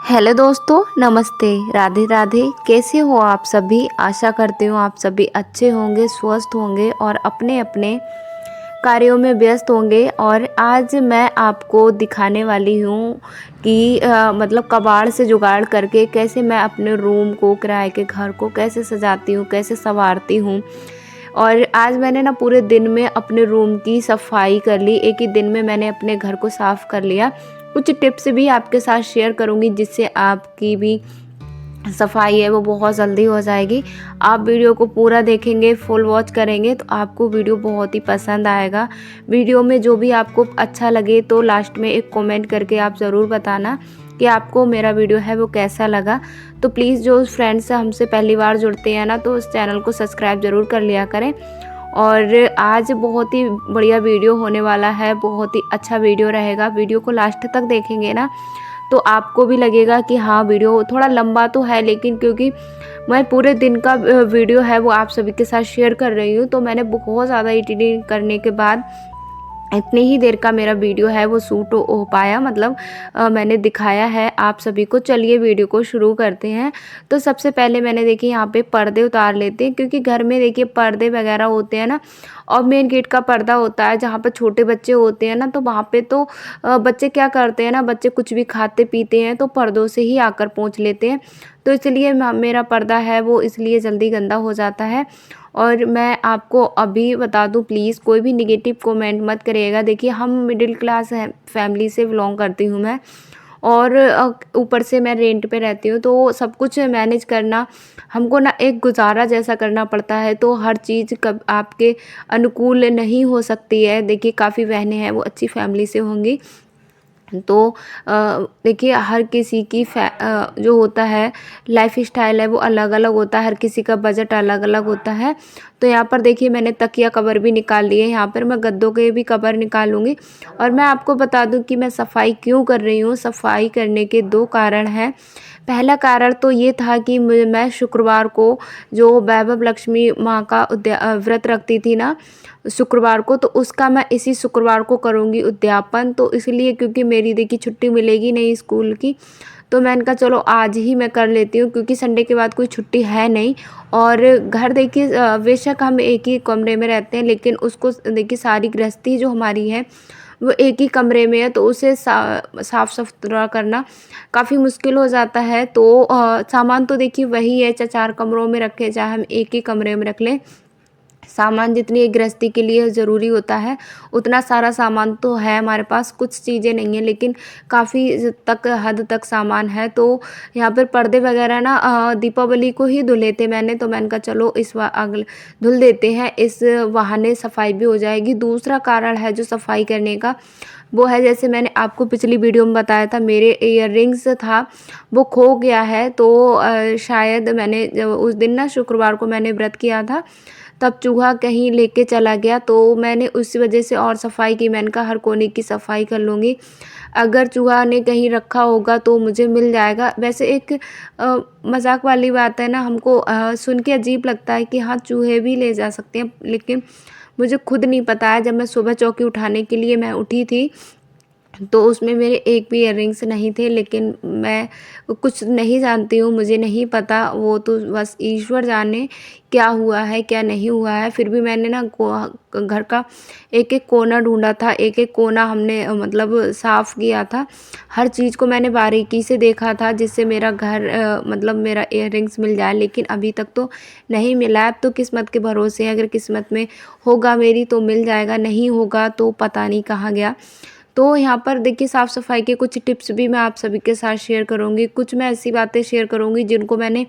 Hello दोस्तों, नमस्ते। राधे राधे। कैसे हो आप सभी? आशा करती हूँ आप सभी अच्छे होंगे, स्वस्थ होंगे और अपने अपने कार्यों में व्यस्त होंगे। और आज मैं आपको दिखाने वाली हूँ कि मतलब कबाड़ से जुगाड़ करके कैसे मैं अपने रूम को, किराए के घर को कैसे सजाती हूँ, कैसे संवारती हूँ। और आज मैंने ना पूरे दिन में अपने रूम की सफाई कर ली। एक ही दिन में मैंने अपने घर को साफ़ कर लिया। कुछ टिप्स भी आपके साथ शेयर करूँगी जिससे आपकी भी सफाई है वो बहुत जल्दी हो जाएगी। आप वीडियो को पूरा देखेंगे, फुल वॉच करेंगे तो आपको वीडियो बहुत ही पसंद आएगा। वीडियो में जो भी आपको अच्छा लगे तो लास्ट में एक कमेंट करके आप ज़रूर बताना कि आपको मेरा वीडियो है वो कैसा लगा। तो प्लीज़ जो फ्रेंड्स हमसे पहली बार जुड़ते हैं ना, तो उस चैनल को सब्सक्राइब ज़रूर कर लिया करें। और आज बहुत ही बढ़िया वीडियो होने वाला है, बहुत ही अच्छा वीडियो रहेगा। वीडियो को लास्ट तक देखेंगे ना तो आपको भी लगेगा कि हाँ, वीडियो थोड़ा लंबा तो है, लेकिन क्योंकि मैं पूरे दिन का वीडियो है वो आप सभी के साथ शेयर कर रही हूँ, तो मैंने बहुत ज़्यादा एडिटिंग करने के बाद इतनी ही देर का मेरा वीडियो है वो शूट हो पाया। मतलब मैंने दिखाया है आप सभी को। चलिए वीडियो को शुरू करते हैं। तो सबसे पहले मैंने देखिए यहाँ पे पर्दे उतार लेते हैं, क्योंकि घर में देखिए पर्दे वगैरह होते हैं ना, और मेन गेट का पर्दा होता है जहाँ पर छोटे बच्चे होते हैं ना, तो वहाँ पे तो बच्चे क्या करते हैं ना, बच्चे कुछ भी खाते पीते हैं तो पर्दों से ही आकर पोंछ लेते हैं। तो इसलिए मेरा पर्दा है वो इसलिए जल्दी गंदा हो जाता है। और मैं आपको अभी बता दूं, प्लीज़ कोई भी नेगेटिव कमेंट मत करिएगा। देखिए हम मिडिल क्लास है फैमिली से बिलोंग करती हूँ मैं, और ऊपर से मैं रेंट पे रहती हूँ, तो सब कुछ मैनेज करना हमको ना एक गुजारा जैसा करना पड़ता है। तो हर चीज़ कब आपके अनुकूल नहीं हो सकती है। देखिए काफ़ी बहनें हैं वो अच्छी फैमिली से होंगी, तो देखिए हर किसी की जो होता है लाइफ स्टाइल है वो अलग अलग होता है, हर किसी का बजट अलग अलग होता है। तो यहाँ पर देखिए मैंने तकिया कवर भी निकाल लिए, यहाँ पर मैं गद्दों के भी कवर निकालूंगी। और मैं आपको बता दूं कि मैं सफाई क्यों कर रही हूँ। सफाई करने के दो कारण हैं। पहला कारण तो ये था कि मैं शुक्रवार को जो वैभव लक्ष्मी माँ का व्रत रखती थी ना शुक्रवार को, तो उसका मैं इसी शुक्रवार को करूँगी उद्यापन। तो इसलिए क्योंकि मेरी देखिए छुट्टी मिलेगी नहीं स्कूल की, तो मैंने कहा चलो आज ही मैं कर लेती हूँ, क्योंकि संडे के बाद कोई छुट्टी है नहीं। और घर देखिए बेशक हम एक ही कमरे में रहते हैं, लेकिन उसको देखिए सारी गृहस्थी जो हमारी है वो एक ही कमरे में है, तो उसे साफ़ सुथरा करना काफ़ी मुश्किल हो जाता है। तो सामान तो देखिए वही है, चाहे 4 कमरों में रखें चाहे हम एक ही कमरे में रख लें, सामान जितनी एक गृहस्थी के लिए ज़रूरी होता है उतना सारा सामान तो है हमारे पास। कुछ चीज़ें नहीं हैं, लेकिन काफ़ी हद तक सामान है। तो यहाँ पर पर्दे वगैरह ना दीपावली को ही धुले थे मैंने, तो मैंने कहा चलो इस बार अगले धुल देते हैं, इस बहाने सफाई भी हो जाएगी। दूसरा कारण है जो सफाई करने का, वो है जैसे मैंने आपको पिछली वीडियो में बताया था, मेरे इयररिंग्स था वो खो गया है। तो शायद मैंने उस दिन ना शुक्रवार को मैंने व्रत किया था, तब चूहा कहीं लेके चला गया, तो मैंने उस वजह से और सफाई की। मैंने कहा हर कोने की सफाई कर लूँगी, अगर चूहा ने कहीं रखा होगा तो मुझे मिल जाएगा। वैसे एक मजाक वाली बात है ना, हमको सुन के अजीब लगता है कि हाँ चूहे भी ले जा सकते हैं, लेकिन मुझे खुद नहीं पता है। जब मैं सुबह चौकी उठाने के लिए मैं उठी थी तो उसमें मेरे एक भी इयररिंग्स नहीं थे, लेकिन मैं कुछ नहीं जानती हूँ, मुझे नहीं पता, वो तो बस ईश्वर जाने क्या हुआ है क्या नहीं हुआ है। फिर भी मैंने ना घर का एक एक कोना ढूंढा था, एक एक कोना हमने मतलब साफ़ किया था, हर चीज़ को मैंने बारीकी से देखा था जिससे मेरा घर मतलब मेरा इयररिंग्स मिल जाए, लेकिन अभी तक तो नहीं मिला। अब तो किस्मत के भरोसे है, अगर किस्मत में होगा मेरी तो मिल जाएगा, नहीं होगा तो पता नहीं कहाँ गया। तो यहाँ पर देखिए साफ़ सफाई के कुछ टिप्स भी मैं आप सभी के साथ शेयर करूँगी। कुछ मैं ऐसी बातें शेयर करूँगी जिनको मैंने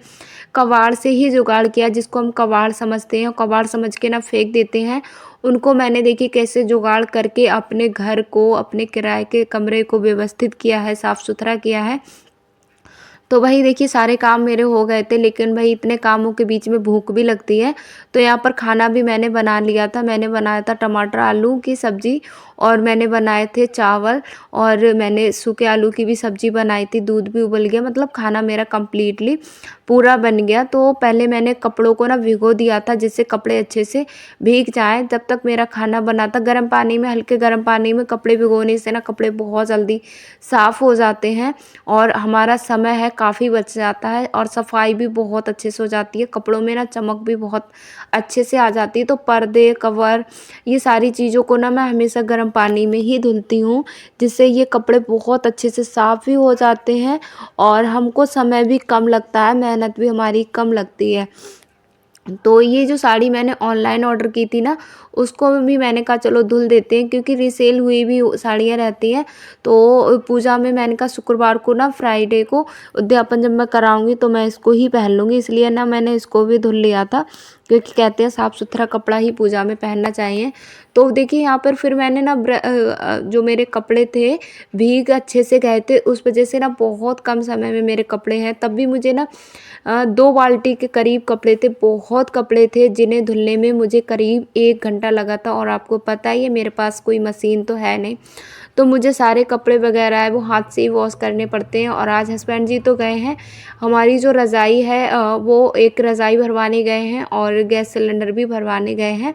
कबाड़ से ही जुगाड़ किया, जिसको हम कबाड़ समझते हैं, कबाड़ समझ के ना फेंक देते हैं, उनको मैंने देखिए कैसे जुगाड़ करके अपने घर को, अपने किराए के कमरे को व्यवस्थित किया है, साफ़ सुथरा किया है। तो वही देखिए सारे काम मेरे हो गए थे, लेकिन भाई इतने कामों के बीच में भूख भी लगती है। तो यहाँ पर खाना भी मैंने बना लिया था, मैंने बनाया था टमाटर आलू की सब्ज़ी और मैंने बनाए थे चावल और मैंने सूखे आलू की भी सब्ज़ी बनाई थी, दूध भी उबल गया, मतलब खाना मेरा कंप्लीटली पूरा बन गया। तो पहले मैंने कपड़ों को ना भिगो दिया था जिससे कपड़े अच्छे से भीग जाएँ। जब तक मेरा खाना बना था गर्म पानी में, हल्के गर्म पानी में कपड़े भिगोने से ना कपड़े बहुत जल्दी साफ़ हो जाते हैं और हमारा समय है काफ़ी बच जाता है और सफाई भी बहुत अच्छे से हो जाती है। कपड़ों में ना चमक भी बहुत अच्छे से आ जाती है। तो पर्दे, कवर, ये सारी चीज़ों को ना मैं हमेशा गर्म पानी में ही धुलती हूँ, जिससे ये कपड़े बहुत अच्छे से साफ़ भी हो जाते हैं और हमको समय भी कम लगता है, मेहनत भी हमारी कम लगती है। तो ये जो साड़ी मैंने ऑनलाइन ऑर्डर की थी ना, उसको भी मैंने कहा चलो धुल देते हैं क्योंकि रीसेल हुई भी साड़ियाँ रहती हैं। तो पूजा में मैंने कहा शुक्रवार को ना, फ्राइडे को उद्यापन जब मैं कराऊँगी तो मैं इसको ही पहन लूँगी, इसलिए ना मैंने इसको भी धुल लिया था क्योंकि कहते हैं साफ़ सुथरा कपड़ा ही पूजा में पहनना चाहिए। तो देखिए यहाँ पर फिर मैंने ना जो मेरे कपड़े थे भीग अच्छे से गए थे, उस वजह से ना बहुत कम समय में मेरे कपड़े हैं, तब भी मुझे ना 2 बाल्टी के करीब कपड़े थे, बहुत कपड़े थे जिन्हें धुलने में मुझे करीब 1 घंटा लगा था। और आपको पता ही है मेरे पास कोई मशीन तो है नहीं, तो मुझे सारे कपड़े वगैरह है वो हाथ से ही वॉश करने पड़ते हैं। और आज हस्बैंड जी तो गए हैं, हमारी जो रज़ाई है वो एक रज़ाई भरवाने गए हैं और गैस सिलेंडर भी भरवाने गए हैं,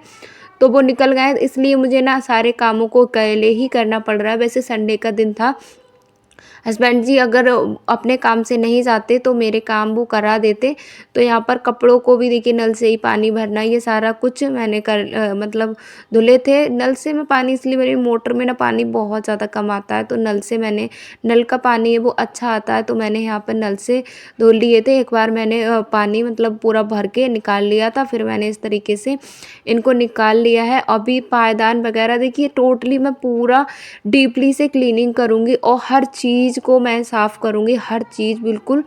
तो वो निकल गए, इसलिए मुझे ना सारे कामों को अकेले ही करना पड़ रहा है। वैसे संडे का दिन था, हस्बैंड जी अगर अपने काम से नहीं जाते तो मेरे काम वो करा देते। तो यहाँ पर कपड़ों को भी देखिए नल से ही पानी भरना, ये सारा कुछ मैंने मतलब धुले थे। नल से मैं पानी, इसलिए मेरी मोटर में ना पानी बहुत ज़्यादा कम आता है, तो नल से मैंने, नल का पानी है वो अच्छा आता है, तो मैंने यहाँ पर नल से धुल लिए थे। एक बार मैंने पानी मतलब पूरा भर के निकाल लिया था, फिर मैंने इस तरीके से इनको निकाल लिया है। अभी पायदान वगैरह देखिए टोटली मैं पूरा डीपली से क्लीनिंग करूँगी और हर चीज़ को मैं साफ़ करूँगी, हर चीज़ बिल्कुल।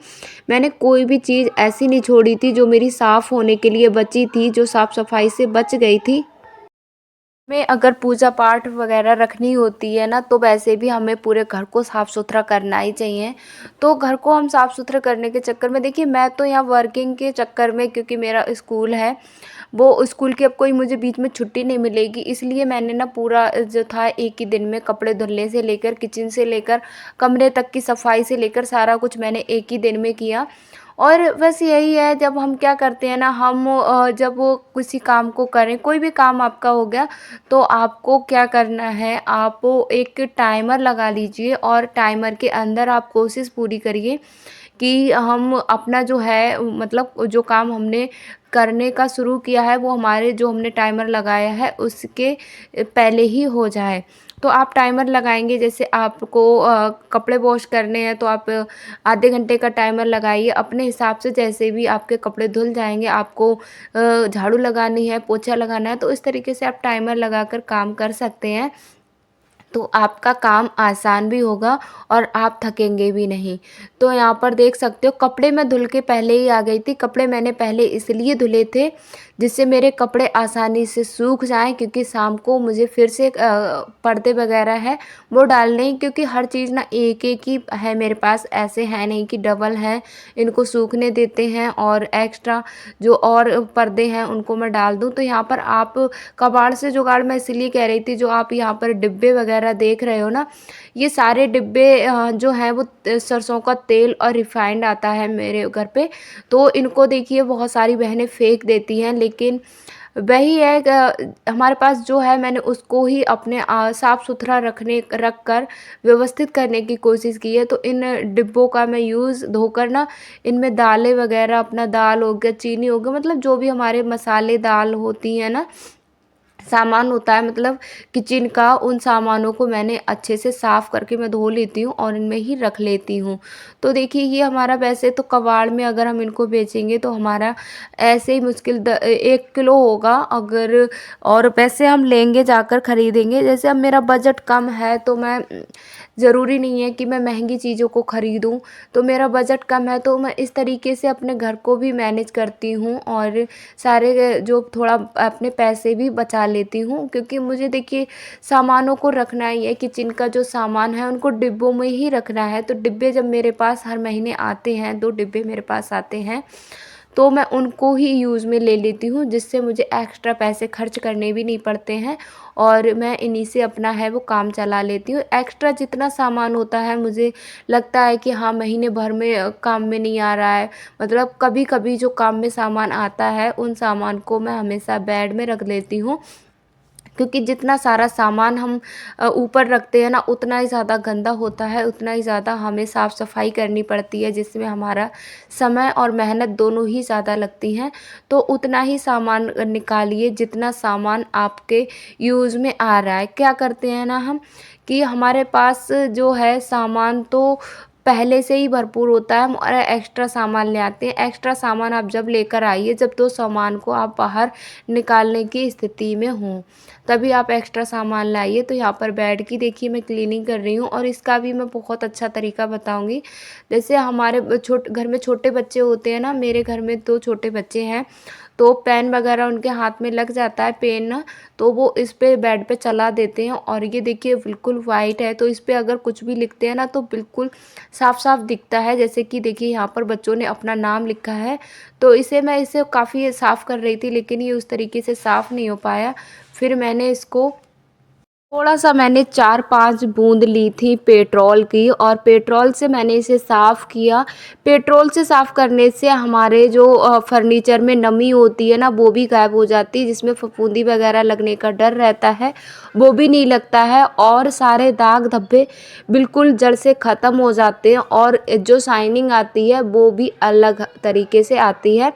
मैंने कोई भी चीज़ ऐसी नहीं छोड़ी थी जो मेरी साफ़ होने के लिए बची थी, जो साफ़-सफ़ाई से बच गई थी। में अगर पूजा पाठ वगैरह रखनी होती है ना, तो वैसे भी हमें पूरे घर को साफ़ सुथरा करना ही चाहिए। तो घर को हम साफ़ सुथरा करने के चक्कर में देखिए मैं तो यहाँ वर्किंग के चक्कर में, क्योंकि मेरा स्कूल है, वो स्कूल की अब कोई मुझे बीच में छुट्टी नहीं मिलेगी, इसलिए मैंने ना पूरा जो था एक ही दिन में कपड़े धुलने से लेकर, किचन से लेकर, कमरे तक की सफाई से लेकर सारा कुछ मैंने एक ही दिन में किया। और बस यही है, जब हम क्या करते हैं ना, हम जब वो किसी काम को करें, कोई भी काम आपका हो गया, तो आपको क्या करना है, आप एक टाइमर लगा लीजिए और टाइमर के अंदर आप कोशिश पूरी करिए कि हम अपना जो है, मतलब जो काम हमने करने का शुरू किया है वो हमारे, जो हमने टाइमर लगाया है उसके पहले ही हो जाए। तो आप टाइमर लगाएंगे, जैसे आपको कपड़े वॉश करने हैं तो आप आधे घंटे का टाइमर लगाइए अपने हिसाब से, जैसे भी आपके कपड़े धुल जाएंगे। आपको झाड़ू लगानी है, पोछा लगाना है, तो इस तरीके से आप टाइमर लगाकर काम कर सकते हैं। तो आपका काम आसान भी होगा और आप थकेंगे भी नहीं। तो यहाँ पर देख सकते हो कपड़े मैं धुल के पहले ही आ गई थी। कपड़े मैंने पहले इसलिए धुले थे जिससे मेरे कपड़े आसानी से सूख जाएँ, क्योंकि शाम को मुझे फिर से पर्दे वगैरह है वो डालने हैं, क्योंकि हर चीज़ ना एक-एक ही है मेरे पास, ऐसे है नहीं कि डबल हैं, इनको सूखने देते हैं और एक्स्ट्रा जो और पर्दे हैं उनको मैं डाल दूँ। तो यहाँ पर आप कबाड़ से जुगाड़, मैं इसीलिए कह रही थी, जो आप यहाँ पर डिब्बे वगैरह देख रहे हो ना, ये सारे डिब्बे जो हैं वो सरसों का तेल और रिफाइंड आता है मेरे घर पे। तो इनको देखिए बहुत सारी बहनें फेंक देती हैं, लेकिन वही है हमारे पास जो है, मैंने उसको ही अपने साफ़ सुथरा रख कर व्यवस्थित करने की कोशिश की है। तो इन डिब्बों का मैं यूज़ धोकर ना, इनमें दालें वगैरह, अपना दाल हो गया, चीनी हो गया, मतलब जो भी हमारे मसाले दाल होती हैं ना, सामान होता है मतलब किचन का, उन सामानों को मैंने अच्छे से साफ़ करके मैं धो लेती हूँ और इनमें ही रख लेती हूँ। तो देखिए ये हमारा, वैसे तो कबाड़ में अगर हम इनको बेचेंगे तो हमारा ऐसे ही मुश्किल 1 किलो होगा अगर, और वैसे हम लेंगे जाकर ख़रीदेंगे। जैसे अब मेरा बजट कम है तो मैं, ज़रूरी नहीं है कि मैं महंगी चीज़ों को ख़रीदूँ, तो मेरा बजट कम है तो मैं इस तरीके से अपने घर को भी मैनेज करती हूँ और सारे जो थोड़ा अपने पैसे भी बचा लेती हूँ, क्योंकि मुझे देखिए सामानों को रखना ही है, किचन का जो सामान है उनको डिब्बों में ही रखना है। तो डिब्बे जब मेरे पास हर महीने आते हैं, 2 डिब्बे मेरे पास आते हैं, तो मैं उनको ही यूज़ में ले लेती हूँ, जिससे मुझे एक्स्ट्रा पैसे खर्च करने भी नहीं पड़ते हैं और मैं इन्हीं से अपना है वो काम चला लेती हूँ। एक्स्ट्रा जितना सामान होता है मुझे लगता है कि हाँ महीने भर में काम में नहीं आ रहा है, मतलब कभी-कभी जो काम में सामान आता है उन सामान को मैं हमेशा बेड में रख लेती हूँ, क्योंकि जितना सारा सामान हम ऊपर रखते हैं ना उतना ही ज़्यादा गंदा होता है, उतना ही ज़्यादा हमें साफ़ सफाई करनी पड़ती है, जिसमें हमारा समय और मेहनत दोनों ही ज़्यादा लगती हैं। तो उतना ही सामान निकालिए जितना सामान आपके यूज़ में आ रहा है। क्या करते हैं ना हम कि हमारे पास जो है सामान तो पहले से ही भरपूर होता है, हम और एक्स्ट्रा सामान ले आते हैं। एक्स्ट्रा सामान आप जब लेकर आइए जब तो सामान को आप बाहर निकालने की स्थिति में हों, तभी आप एक्स्ट्रा सामान लाइए। तो यहाँ पर बेड की देखिए मैं क्लीनिंग कर रही हूँ और इसका भी मैं बहुत अच्छा तरीका बताऊँगी। जैसे हमारे घर में छोटे बच्चे होते हैं ना, मेरे घर में 2 छोटे बच्चे हैं, तो पेन वगैरह उनके हाथ में लग जाता है पेन ना, तो वो इस पे बेड पे चला देते हैं और ये देखिए बिल्कुल वाइट है, तो इस पे अगर कुछ भी लिखते हैं ना तो बिल्कुल साफ-साफ दिखता है। जैसे कि देखिए यहाँ पर बच्चों ने अपना नाम लिखा है, तो इसे काफ़ी साफ़ कर रही थी लेकिन ये उस तरीके से साफ़ नहीं हो पाया। फिर मैंने इसको थोड़ा-सा मैंने 4-5 बूँद ली थी पेट्रोल की और पेट्रोल से मैंने इसे साफ़ किया। पेट्रोल से साफ़ करने से हमारे जो फर्नीचर में नमी होती है ना वो भी गायब हो जाती है, जिसमें फफूंदी वग़ैरह लगने का डर रहता है, वो भी नहीं लगता है और सारे दाग धब्बे बिल्कुल जड़ से ख़त्म हो जाते हैं और जो शाइनिंग आती है वो भी अलग तरीके से आती है।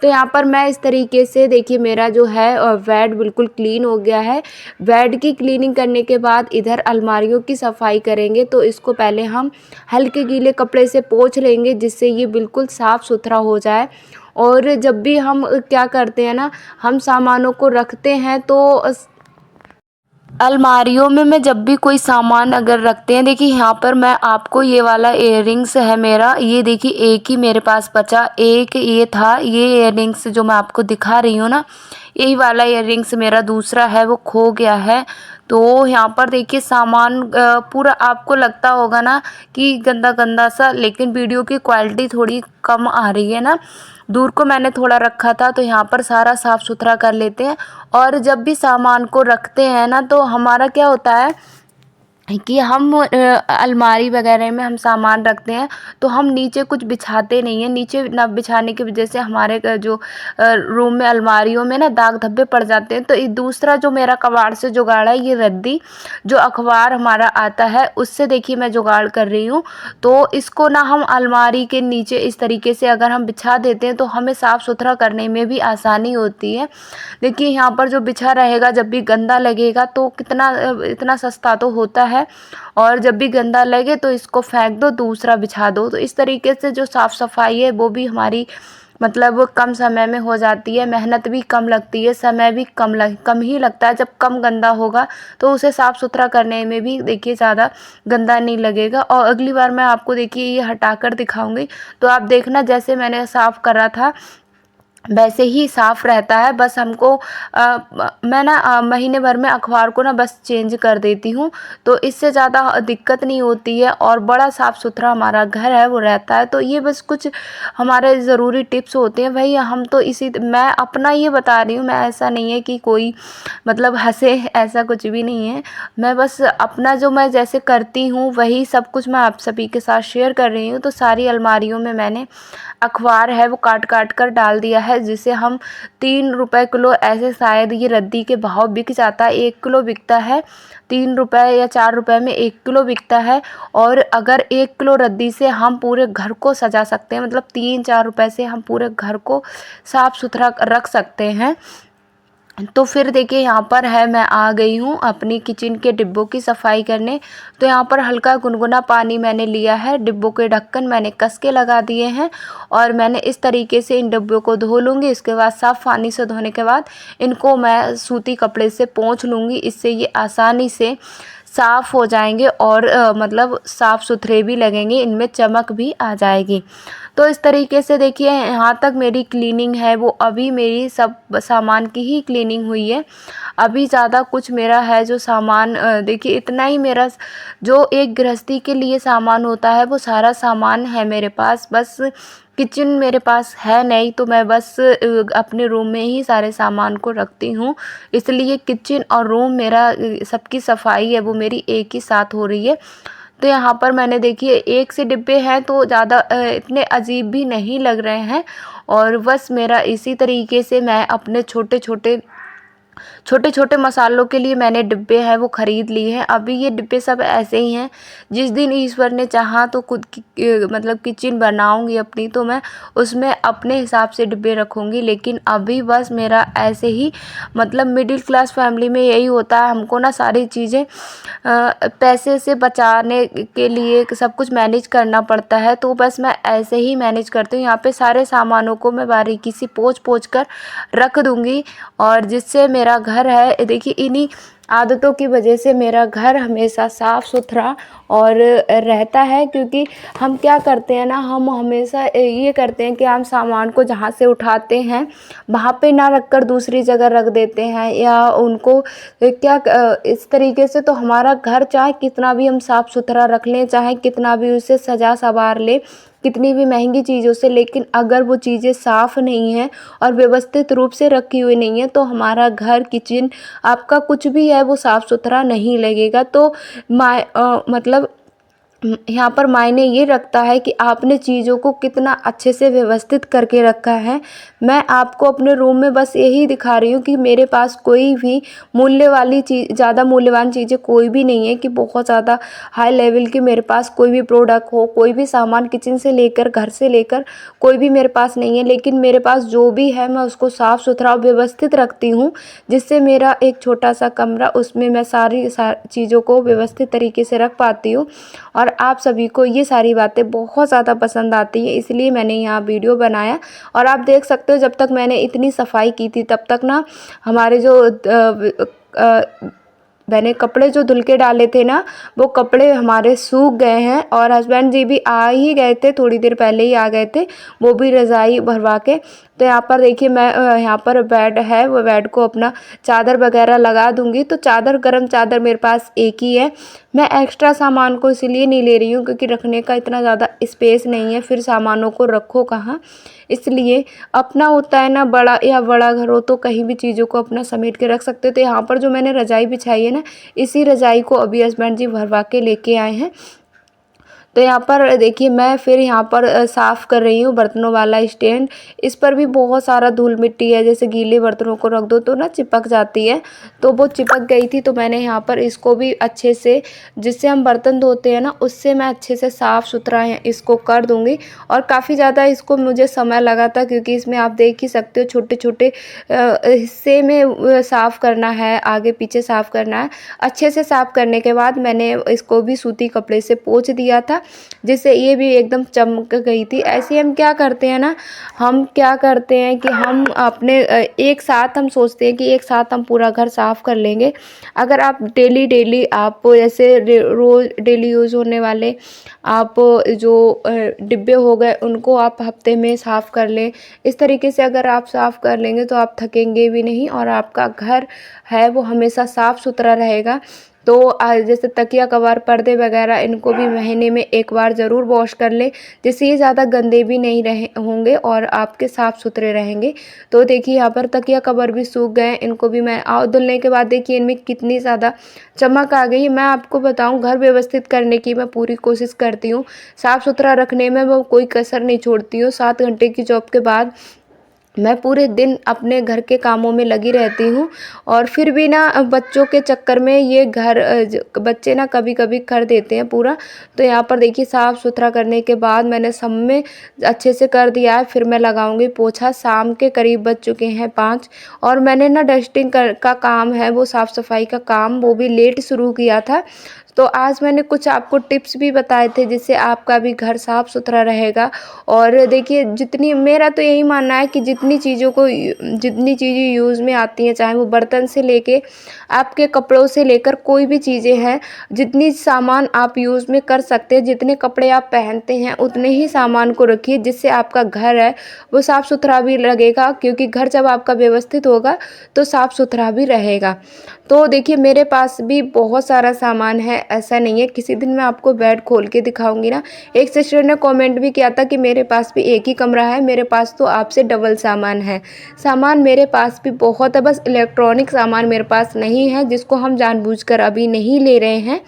तो यहाँ पर मैं इस तरीके से देखिए मेरा जो है बेड बिल्कुल क्लीन हो गया है। बेड की क्लीनिंग करने के बाद इधर अलमारियों की सफाई करेंगे, तो इसको पहले हम हल्के गीले कपड़े से पोंछ लेंगे जिससे ये बिल्कुल साफ़ सुथरा हो जाए। और जब भी हम क्या करते हैं ना, हम सामानों को रखते हैं तो अलमारियों में मैं जब भी कोई सामान अगर रखते हैं, देखिए यहाँ पर मैं आपको ये वाला इयररिंग्स है मेरा, ये देखिए एक ही मेरे पास बचा, एक ये था, ये इयररिंग्स जो मैं आपको दिखा रही हूँ ना, यही वाला इयररिंग्स मेरा दूसरा है वो खो गया है। तो यहाँ पर देखिए सामान पूरा आपको लगता होगा ना कि गंदा गंदा सा, लेकिन वीडियो की क्वालिटी थोड़ी कम आ रही है ना, दूर को मैंने थोड़ा रखा था, तो यहाँ पर सारा साफ़ सुथरा कर लेते हैं। और जब भी सामान को रखते हैं ना तो हमारा क्या होता है कि हम अलमारी वगैरह में हम सामान रखते हैं तो हम नीचे कुछ बिछाते नहीं हैं। नीचे ना बिछाने की वजह से हमारे जो रूम में अलमारियों में ना दाग धब्बे पड़ जाते हैं। तो ये दूसरा जो मेरा कबाड़ से जुगाड़ है, ये रद्दी जो अखबार हमारा आता है उससे देखिए मैं जुगाड़ कर रही हूँ। तो इसको ना हम अलमारी के नीचे इस तरीके से अगर हम बिछा देते हैं तो हमें साफ़ सुथरा करने में भी आसानी होती है। देखिए यहाँ पर जो बिछा रहेगा जब भी गंदा लगेगा तो कितना इतना सस्ता तो होता है, और जब भी गंदा लगे तो इसको फेंक दो, दूसरा बिछा दो। तो इस तरीके से जो साफ़ सफाई है वो भी हमारी मतलब कम समय में हो जाती है, मेहनत भी कम लगती है, समय भी कम ही लगता है। जब कम गंदा होगा तो उसे साफ़ सुथरा करने में भी देखिए ज़्यादा गंदा नहीं लगेगा। और अगली बार मैं आपको देखिए ये हटा कर दिखाऊंगी, तो आप देखना जैसे मैंने साफ़ करा था वैसे ही साफ़ रहता है। बस हमको मैं ना महीने भर में अखबार को ना बस चेंज कर देती हूँ, तो इससे ज़्यादा दिक्कत नहीं होती है और बड़ा साफ़ सुथरा हमारा घर है वो रहता है। तो ये बस कुछ हमारे ज़रूरी टिप्स होते हैं भाई, हम तो मैं अपना ये बता रही हूँ, मैं ऐसा नहीं है कि कोई मतलब हंसे, ऐसा कुछ भी नहीं है। मैं बस अपना जो मैं जैसे करती हूँ वही सब कुछ मैं आप सभी के साथ शेयर कर रही हूँ। तो सारी अलमारियों में मैंने अखबार है वो काट काट कर डाल दिया है, जिसे हम 3 रुपए किलो ऐसे शायद ये रद्दी के भाव बिक जाता है। 1 किलो बिकता है 3 रुपए या 4 रुपए में 1 किलो बिकता है। और अगर 1 किलो रद्दी से हम पूरे घर को सजा सकते हैं, मतलब 3-4 रुपए से हम पूरे घर को साफ़ सुथरा रख सकते हैं। तो फिर देखिए यहाँ पर है मैं आ गई हूँ अपनी किचन के डिब्बों की सफाई करने। तो यहाँ पर हल्का गुनगुना पानी मैंने लिया है, डिब्बों के ढक्कन मैंने कस के लगा दिए हैं और मैंने इस तरीके से इन डिब्बों को धो लूँगी। इसके बाद साफ़ पानी से धोने के बाद इनको मैं सूती कपड़े से पोंछ लूँगी, इससे ये आसानी से साफ़ हो जाएंगे और मतलब साफ़ सुथरे भी लगेंगे, इनमें चमक भी आ जाएगी। तो इस तरीके से देखिए यहाँ तक मेरी क्लीनिंग है वो अभी मेरी सब सामान की ही क्लीनिंग हुई है। अभी ज़्यादा कुछ मेरा है जो सामान देखिए इतना ही मेरा जो एक गृहस्थी के लिए सामान होता है वो सारा सामान है मेरे पास। बस किचन मेरे पास है नहीं, तो मैं बस अपने रूम में ही सारे सामान को रखती हूँ। इसलिए किचन और रूम मेरा सबकी सफाई है वो मेरी एक ही साथ हो रही है। तो यहाँ पर मैंने देखिए 1 से डिब्बे हैं, तो ज़्यादा इतने अजीब भी नहीं लग रहे हैं। और बस मेरा इसी तरीके से मैं अपने छोटे छोटे मसालों के लिए मैंने डिब्बे हैं वो ख़रीद लिए हैं। अभी ये डिब्बे सब ऐसे ही हैं, जिस दिन ईश्वर ने चाहा तो खुद की मतलब किचन बनाऊंगी अपनी, तो मैं उसमें अपने हिसाब से डिब्बे रखूंगी। लेकिन अभी बस मेरा ऐसे ही मतलब मिडिल क्लास फैमिली में यही होता है, हमको ना सारी चीज़ें पैसे से बचाने के लिए सब कुछ मैनेज करना पड़ता है। तो बस मैं ऐसे ही मैनेज करती हूँ। यहाँ पे सारे सामानों को मैं बारीकी से पोंछ कर रख दूँगी, और जिससे मेरा घर है, देखिए इन्हीं आदतों की वजह से मेरा घर हमेशा साफ़ सुथरा और रहता है। क्योंकि हम क्या करते हैं ना, हम हमेशा ये करते हैं कि हम सामान को जहाँ से उठाते हैं वहाँ पे ना रख कर दूसरी जगह रख देते हैं, या उनको क्या इस तरीके से तो हमारा घर चाहे कितना भी हम साफ़ सुथरा रख लें, चाहे कितना भी उसे सजा संवार लें, कितनी भी महंगी चीज़ों से, लेकिन अगर वो चीज़ें साफ़ नहीं हैं और व्यवस्थित रूप से रखी हुई नहीं है, तो हमारा घर किचन आपका कुछ भी है वो साफ़ सुथरा नहीं लगेगा। तो मतलब यहाँ पर मायने ये रखता है कि आपने चीज़ों को कितना अच्छे से व्यवस्थित करके रखा है। मैं आपको अपने रूम में बस यही दिखा रही हूँ कि मेरे पास कोई भी मूल्य वाली चीज़, ज़्यादा मूल्यवान चीज़ें कोई भी नहीं है कि बहुत ज़्यादा हाई लेवल की मेरे पास कोई भी प्रोडक्ट हो, कोई भी सामान किचन से लेकर घर से लेकर कोई भी मेरे पास नहीं है। लेकिन मेरे पास जो भी है मैं उसको साफ़ सुथरा और व्यवस्थित रखती हूँ, जिससे मेरा एक छोटा सा कमरा, उसमें मैं सारी चीज़ों को व्यवस्थित तरीके से रख पाती हूँ। और आप सभी को ये सारी बातें बहुत ज़्यादा पसंद आती हैं, इसलिए मैंने यहाँ वीडियो बनाया। और आप देख सकते हो जब तक मैंने इतनी सफाई की थी तब तक ना हमारे जो मैंने कपड़े जो धुल के डाले थे ना, वो कपड़े हमारे सूख गए हैं। और हस्बैंड जी भी आ ही गए थे, थोड़ी देर पहले ही आ गए थे, वो भी रज़ाई भरवा के। तो यहाँ पर देखिए मैं यहाँ पर बेड है, वो बेड को अपना चादर वगैरह लगा दूँगी। तो चादर, गर्म चादर मेरे पास एक ही है। मैं एक्स्ट्रा सामान को इसीलिए नहीं ले रही हूँ क्योंकि रखने का इतना ज़्यादा स्पेस नहीं है, फिर सामानों को रखो कहाँ। इसलिए अपना होता है ना, बड़ा या बड़ा घर हो तो कहीं भी चीज़ों को अपना समेट के रख सकते हो। तो यहाँ पर जो मैंने रज़ाई बिछाई है ना, इसी रज़ाई को अभी हस्बैंड जी भरवा के लेके आए हैं। तो यहाँ पर देखिए मैं फिर यहाँ पर साफ़ कर रही हूँ बर्तनों वाला स्टैंड। इस पर भी बहुत सारा धूल मिट्टी है, जैसे गीले बर्तनों को रख दो तो ना चिपक जाती है, तो वो चिपक गई थी। तो मैंने यहाँ पर इसको भी अच्छे से, जिससे हम बर्तन धोते हैं ना, उससे मैं अच्छे से साफ़ सुथरा इसको कर दूँगी। और काफ़ी ज़्यादा इसको मुझे समय लगा था, क्योंकि इसमें आप देख ही सकते हो छोटे छोटे हिस्से में साफ़ करना है, आगे पीछे साफ़ करना है। अच्छे से साफ़ करने के बाद मैंने इसको भी सूती कपड़े से पोंछ दिया था, जिससे ये भी एकदम चमक गई थी। ऐसे हम क्या करते हैं ना, हम क्या करते हैं कि हम अपने एक साथ हम सोचते हैं कि एक साथ हम पूरा घर साफ़ कर लेंगे। अगर आप डेली आप जैसे रोज़ डेली यूज़ होने वाले आप जो डिब्बे हो गए, उनको आप हफ्ते में साफ़ कर लें। इस तरीके से अगर आप साफ़ कर लेंगे तो आप थकेंगे भी नहीं, और आपका घर है वो हमेशा साफ़ सुथरा रहेगा। तो जैसे तकिया कवर, पर्दे वगैरह, इनको भी महीने में एक बार ज़रूर वॉश कर लें, जिससे ये ज़्यादा गंदे भी नहीं रहे होंगे और आपके साफ़ सुथरे रहेंगे। तो देखिए यहाँ पर तकिया कवर भी सूख गए, इनको भी मैं धुलने के बाद देखिए इनमें कितनी ज़्यादा चमक आ गई है। मैं आपको बताऊँ, घर व्यवस्थित करने की मैं पूरी कोशिश करती हूँ, साफ़ सुथरा रखने में मैं कोई कसर नहीं छोड़ती हूँ। 7 घंटे की जॉब के बाद मैं पूरे दिन अपने घर के कामों में लगी रहती हूँ, और फिर भी ना बच्चों के चक्कर में ये घर बच्चे ना कभी कभी कर देते हैं पूरा। तो यहाँ पर देखिए साफ़ सुथरा करने के बाद मैंने सब में अच्छे से कर दिया है। फिर मैं लगाऊंगी पोछा। शाम के करीब बज चुके हैं 5, और मैंने ना डस्टिंग का काम है, वो साफ़ सफाई का काम, वो भी लेट शुरू किया था। तो आज मैंने कुछ आपको टिप्स भी बताए थे, जिससे आपका भी घर साफ़ सुथरा रहेगा। और देखिए जितनी, मेरा तो यही मानना है कि जितनी चीज़ें यूज़ में आती हैं, चाहे वो बर्तन से लेके आपके कपड़ों से लेकर कोई भी चीज़ें हैं, जितनी सामान आप यूज़ में कर सकते हैं, जितने कपड़े आप पहनते हैं उतने ही सामान को रखिए, जिससे आपका घर है वो साफ़ सुथरा भी लगेगा। क्योंकि घर जब आपका व्यवस्थित होगा तो साफ़ सुथरा भी रहेगा। तो देखिए मेरे पास भी बहुत सारा सामान है ऐसा नहीं है। किसी दिन मैं आपको बेड खोल के दिखाऊंगी ना। एक सिस्टर ने कमेंट भी किया था कि मेरे पास भी एक ही कमरा है, मेरे पास तो आपसे डबल सामान है। सामान मेरे पास भी बहुत है, बस इलेक्ट्रॉनिक सामान मेरे पास नहीं है, जिसको हम जानबूझकर अभी नहीं ले रहे हैं,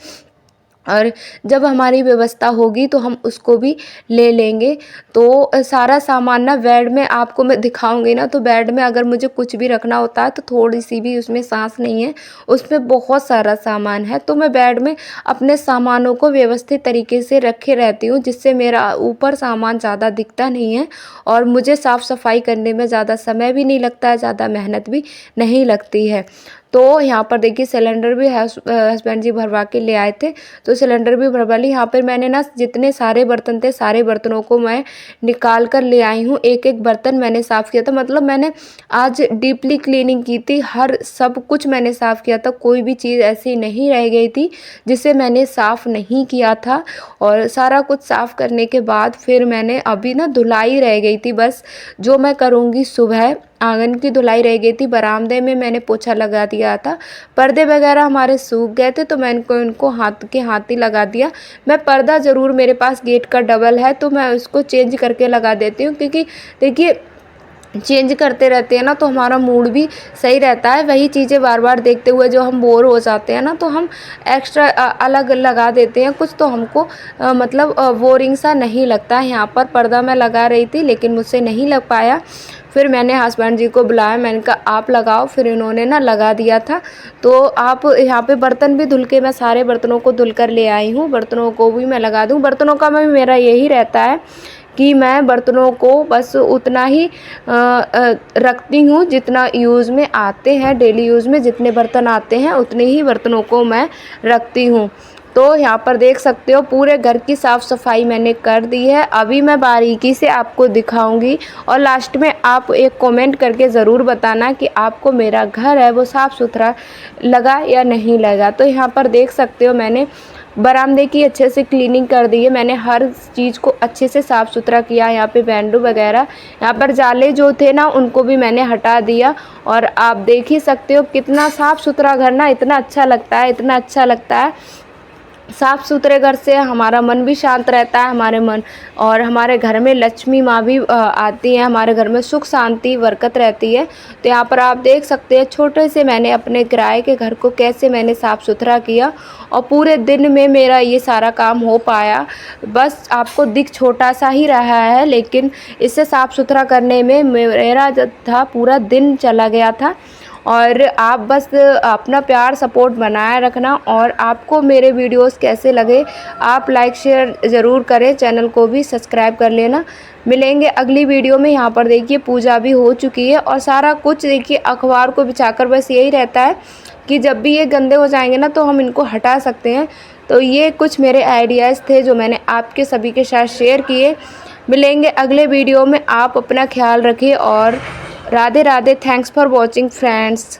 और जब हमारी व्यवस्था होगी तो हम उसको भी ले लेंगे। तो सारा सामान ना बेड में आपको मैं दिखाऊंगी ना, तो बेड में अगर मुझे कुछ भी रखना होता है तो थोड़ी सी भी उसमें सांस नहीं है, उसमें बहुत सारा सामान है। तो मैं बेड में अपने सामानों को व्यवस्थित तरीके से रखे रहती हूँ, जिससे मेरा ऊपर सामान ज़्यादा दिखता नहीं है और मुझे साफ़ सफाई करने में ज़्यादा समय भी नहीं लगता है, ज़्यादा मेहनत भी नहीं लगती है। तो यहाँ पर देखिए सिलेंडर भी हस्बैंड जी भरवा के ले आए थे, तो सिलेंडर भी भरवा ली। यहाँ पर मैंने ना जितने सारे बर्तन थे, सारे बर्तनों को मैं निकाल कर ले आई हूँ। एक एक बर्तन मैंने साफ़ किया था, मतलब मैंने आज डीपली क्लीनिंग की थी, हर सब कुछ मैंने साफ़ किया था, कोई भी चीज़ ऐसी नहीं रह गई थी जिसे मैंने साफ़ नहीं किया था। और सारा कुछ साफ़ करने के बाद फिर मैंने अभी ना धुलाई रह गई थी, बस जो मैं करूँगी सुबह। आंगन की धुलाई रह गई थी, बरामदे में मैंने पोछा लगा दिया था, पर्दे वगैरह हमारे सूख गए थे तो मैंने इनको हाथ के हाथ ही लगा दिया। मैं पर्दा ज़रूर, मेरे पास गेट का डबल है तो मैं उसको चेंज करके लगा देती हूँ, क्योंकि देखिए चेंज करते रहते हैं ना तो हमारा मूड भी सही रहता है। वही चीज़ें बार बार देखते हुए जो हम बोर हो जाते हैं ना, तो हम एक्स्ट्रा अलग लगा देते हैं कुछ, तो हमको मतलब बोरिंग सा नहीं लगता है। यहाँ पर पर्दा मैं लगा रही थी लेकिन मुझसे नहीं लग पाया, फिर मैंने हस्बैंड जी को बुलाया, मैंने कहा आप लगाओ, फिर इन्होंने ना लगा दिया था। तो आप यहाँ पे बर्तन भी धुल के, मैं सारे बर्तनों को धुल कर ले आई हूँ, बर्तनों को भी मैं लगा दूँ। बर्तनों का मैं मेरा यही रहता है कि मैं बर्तनों को बस उतना ही रखती हूँ जितना यूज़ में आते हैं, डेली यूज़ में जितने बर्तन आते हैं उतने ही बर्तनों को मैं रखती हूँ। तो यहाँ पर देख सकते हो पूरे घर की साफ़ सफाई मैंने कर दी है। अभी मैं बारीकी से आपको दिखाऊंगी और लास्ट में आप एक कमेंट करके ज़रूर बताना कि आपको मेरा घर है वो साफ़ सुथरा लगा या नहीं लगा। तो यहाँ पर देख सकते हो मैंने बरामदे की अच्छे से क्लीनिंग कर दी है, मैंने हर चीज़ को अच्छे से साफ़ सुथरा किया। यहाँ पे बैंडू वगैरह, यहाँ पर जाले जो थे ना उनको भी मैंने हटा दिया। और आप देख ही सकते हो कितना साफ़ सुथरा घर ना, इतना अच्छा लगता है, इतना अच्छा लगता है। साफ़ सुथरे घर से हमारा मन भी शांत रहता है, हमारे मन और हमारे घर में लक्ष्मी माँ भी आती हैं, हमारे घर में सुख शांति बरकत रहती है। तो यहाँ पर आप देख सकते हैं छोटे से मैंने अपने किराए के घर को कैसे मैंने साफ़ सुथरा किया और पूरे दिन में मेरा ये सारा काम हो पाया। बस आपको दिख छोटा सा ही रहा है, लेकिन इसे साफ़ सुथरा करने में मेरा जो था पूरा दिन चला गया था। और आप बस अपना प्यार सपोर्ट बनाए रखना, और आपको मेरे वीडियोस कैसे लगे आप लाइक शेयर ज़रूर करें, चैनल को भी सब्सक्राइब कर लेना। मिलेंगे अगली वीडियो में। यहाँ पर देखिए पूजा भी हो चुकी है और सारा कुछ देखिए अखबार को बिछाकर, बस यही रहता है कि जब भी ये गंदे हो जाएंगे ना तो हम इनको हटा सकते हैं। तो ये कुछ मेरे आइडियाज़ थे जो मैंने आपके सभी के साथ शेयर किए। मिलेंगे अगले वीडियो में, आप अपना ख्याल रखिए और Radhe Radhe. Thanks for watching friends.